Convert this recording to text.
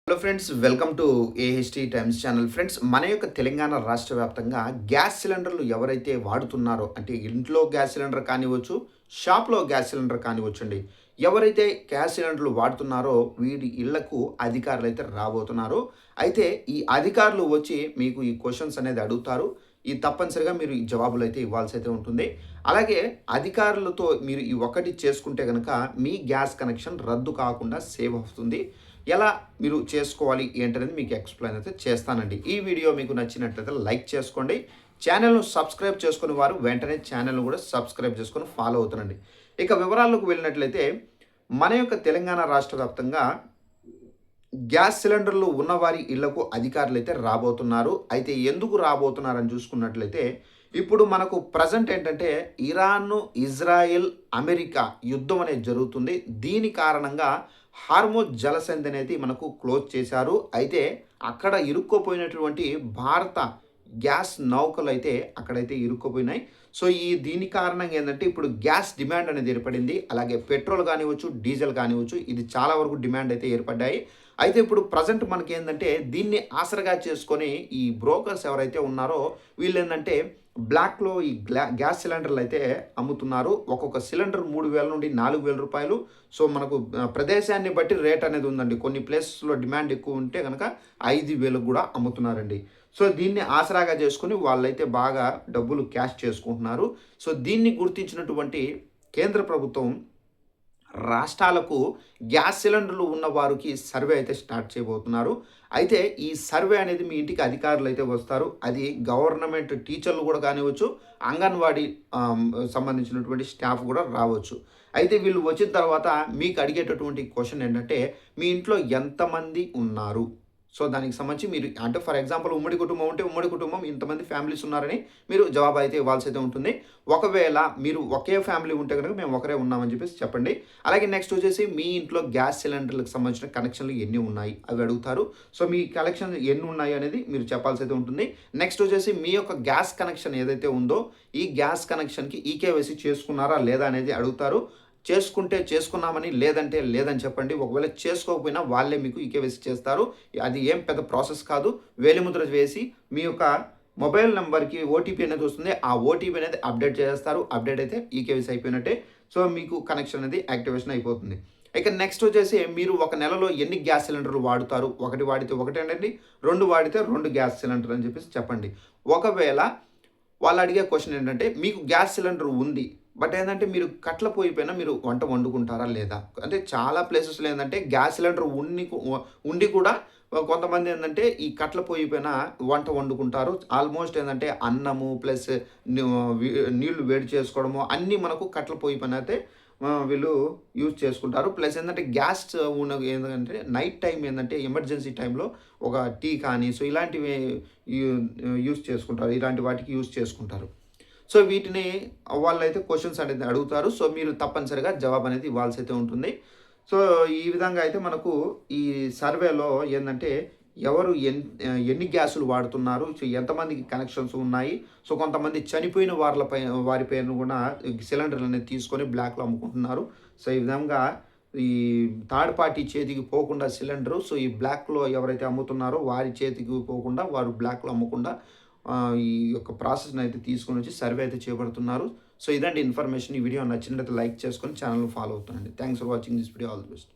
Hello friends, welcome to AHT times channel. Friends, మన యొక్క తెలంగాణ రాష్ట్ర వ్యాప్తంగా గ్యాస్ సిలిండర్లు ఎవరైతే వాడుతున్నారో, అంటే ఇంట్లో గ్యాస్ సిలిండర్ కానివ్వచ్చు, షాప్లో గ్యాస్ సిలిండర్ కానివ్వచ్చండి, ఎవరైతే గ్యాస్ సిలిండర్లు వాడుతున్నారో వీడి ఇళ్లకు అధికారులు అయితే రాబోతున్నారు. అయితే ఈ అధికారులు వచ్చి మీకు ఈ క్వశ్చన్స్ అనేది అడుగుతారు. ఈ తప్పనిసరిగా మీరు ఈ జవాబులు అయితే ఇవ్వాల్సి అయితే ఉంటుంది. అలాగే అధికారులతో మీరు ఈ ఒకటి చేసుకుంటే కనుక మీ గ్యాస్ కనెక్షన్ రద్దు కాకుండా సేవ్ అవుతుంది. ఎలా మీరు చేసుకోవాలి ఏంటనేది మీకు ఎక్స్‌ప్లెయిన్ అయితే చేస్తానండి. ఈ వీడియో మీకు నచ్చినట్లయితే లైక్ చేసుకోండి. ఛానెల్‌ను సబ్స్క్రైబ్ చేసుకునే వారు వెంటనే ఛానెల్‌ను కూడా సబ్స్క్రైబ్ చేసుకొని ఫాలో అవుతానండి. ఇక వివరాల్లోకి వెళ్ళినట్లయితే మన యొక్క తెలంగాణ రాష్ట్ర వ్యాప్తంగా గ్యాస్ సిలిండర్లు ఉన్నవారి ఇళ్లకు అధికారులైతే రాబోతున్నారు. అయితే ఎందుకు రాబోతున్నారని చూసుకున్నట్లయితే ఇప్పుడు మనకు ప్రెజెంట్ ఏంటంటే ఇరాన్, ఇజ్రాయెల్, అమెరికా యుద్ధం అనేది జరుగుతుంది. దీని కారణంగా హార్మోజ్ జలసంధి అనేది మనకు క్లోజ్ చేశారు. అయితే అక్కడ ఇరుక్కుపోయినటువంటి భారత గ్యాస్ నౌకలైతే అక్కడైతే ఇరుక్కుపోయినాయి. సో దీని కారణంగా ఏందంటే ఇప్పుడు గ్యాస్ డిమాండ్ అనేది ఏర్పడింది. అలాగే పెట్రోల్ కానివ్వచ్చు, డీజిల్ కానివ్వచ్చు, ఇది చాలా వరకు డిమాండ్ అయితే ఏర్పడ్డాయి. అయితే ఇప్పుడు ప్రజెంట్ మనకేందంటే దీన్ని ఆసరగా చేసుకొని ఈ బ్రోకర్స్ ఎవరైతే ఉన్నారో వీళ్ళేందంటే బ్లాక్‌లో ఈ గ్యాస్ సిలిండర్లు అయితే అమ్ముతున్నారు. ఒక్కొక్క సిలిండర్ 3000 నుండి 4000 రూపాయలు. సో మనకు ప్రదేశాన్ని బట్టి రేట్ అనేది ఉందండి. కొన్ని ప్లేసెస్‌లో డిమాండ్ ఎక్కువ ఉంటే గనక 5000కి కూడా అమ్ముతున్నారండి. సో దీన్ని ఆసరాగా చేసుకొని వాళ్ళైతే బాగా డబ్బులు క్యాష్ చేసుకుంటున్నారు. సో దీన్ని గుర్తించినటువంటి కేంద్ర ప్రభుత్వం రాష్ట్రాలకు గ్యాస్ సిలిండర్లు ఉన్న వారికి సర్వే అయితే స్టార్ట్ చేయబోతున్నారు. అయితే ఈ సర్వే అనేది మీ ఇంటికి అధికారులు అయితే వస్తారు. అది గవర్నమెంట్ టీచర్లు కూడా కానివ్వచ్చు, అంగన్వాడీ సంబంధించినటువంటి స్టాఫ్ కూడా రావచ్చు. అయితే వీళ్ళు వచ్చిన తర్వాత మీకు అడిగేటటువంటి క్వశ్చన్ ఏంటంటే మీ ఇంట్లో ఎంతమంది ఉన్నారు? సో దానికి సంబంధించి మీరు అంటే ఫర్ ఎగ్జాంపుల్ ఉమ్మడి కుటుంబం ఉంటే ఉమ్మడి కుటుంబం ఇంతమంది ఫ్యామిలీస్ ఉన్నారని మీరు జవాబు అయితే ఇవ్వాల్సి అయితే ఉంటుంది. ఒకవేళ మీరు ఒకే ఫ్యామిలీ ఉంటే కనుక మేము ఒకరే ఉన్నామని చెప్పేసి చెప్పండి. అలాగే నెక్స్ట్ వచ్చేసి మీ ఇంట్లో గ్యాస్ సిలిండర్లకు సంబంధించిన కనెక్షన్లు ఎన్ని ఉన్నాయి అవి అడుగుతారు. సో మీ కనెక్షన్ ఎన్ని ఉన్నాయి అనేది మీరు చెప్పాల్సి అయితే ఉంటుంది. నెక్స్ట్ వచ్చేసి మీ యొక్క గ్యాస్ కనెక్షన్ ఏదైతే ఉందో ఈ గ్యాస్ కనెక్షన్కి ఈకేవైసీ చేసుకున్నారా లేదా అనేది అడుగుతారు. చేసుకుంటే చేసుకున్నామని, లేదంటే లేదని చెప్పండి. ఒకవేళ చేసుకోకపోయినా వాళ్ళే మీకు ఈకేవైసీ చేస్తారు. అది ఏం పెద్ద ప్రాసెస్ కాదు. వేలిముద్ర వేసి మీ యొక్క మొబైల్ నంబర్‌కి ఓటీపీ అనేది వస్తుంది. ఆ ఓటీపీ అనేది అప్డేట్ చేసేస్తారు. అప్డేట్ అయితే ఈకేవైసీ అయిపోయినట్టే. సో మీకు కనెక్షన్ అనేది యాక్టివేషన్ అయిపోతుంది. ఇక నెక్స్ట్ వచ్చేసి మీరు ఒక నెలలో ఎన్ని గ్యాస్ సిలిండర్లు వాడుతారు? ఒకటి వాడితే ఒకటేనండి, 2 వాడితే 2 గ్యాస్ సిలిండర్ అని చెప్పేసి చెప్పండి. ఒకవేళ వాళ్ళు అడిగే క్వశ్చన్ ఏంటంటే మీకు గ్యాస్ సిలిండర్ ఉంది. బట్ ఏందంటే మీరు కట్ల పొయ్యి పైన మీరు వంట వండుకుంటారా లేదా? అంటే చాలా ప్లేసెస్‌లో ఏందంటే గ్యాస్ సిలిండర్ ఉండి కూడా కొంతమంది ఏందంటే ఈ కట్ల పొయ్యి పైన వంట వండుకుంటారు. ఆల్మోస్ట్ ఏందంటే అన్నము ప్లస్ ను వి నీళ్లు వేడి చేసుకోవడము అన్నీ మనకు కట్ల పొయ్యి పైన అయితే వీళ్ళు యూజ్ చేసుకుంటారు. ప్లస్ ఏందంటే గ్యాస్ ఏందంటే నైట్ టైమ్ ఏందంటే ఎమర్జెన్సీ టైంలో ఒక టీ కానీ సో ఇలాంటివి యూ యూజ్ చేసుకుంటారు. ఇలాంటి వాటికి యూజ్ చేసుకుంటారు. సో వీటిని వాళ్ళైతే క్వెషన్స్ అనేది అడుగుతారు. సో మీరు తప్పనిసరిగా జవాబు అనేది ఇవ్వాల్సి అయితే ఉంటుంది. సో ఈ విధంగా అయితే మనకు ఈ సర్వేలో ఏందంటే ఎవరు ఎన్ని గ్యాసులు వాడుతున్నారు, సో ఎంతమందికి కనెక్షన్స్ ఉన్నాయి, సో కొంతమంది చనిపోయిన వారి పేరును కూడా సిలిండర్లు అనేది తీసుకొని బ్లాక్‌లో అమ్ముకుంటున్నారు. సో ఈ విధంగా ఈ థర్డ్ పార్టీ చేతికి పోకుండా సిలిండరు సో ఈ బ్లాక్‌లో ఎవరైతే అమ్ముతున్నారో వారి చేతికి పోకుండా వారు బ్లాక్‌లో అమ్మకుండా ఈ యొక్క ప్రాసెస్‌ని అయితే తీసుకొని వచ్చి సర్వే అయితే చేపడుతున్నారు. సో ఇదండి ఇన్ఫర్మేషన్. ఈ వీడియో నచ్చినట్లయితే లైక్ చేసుకొని ఛానల్‌ని ఫాలో అవుతానండి. Thanks for watching this video. All the best.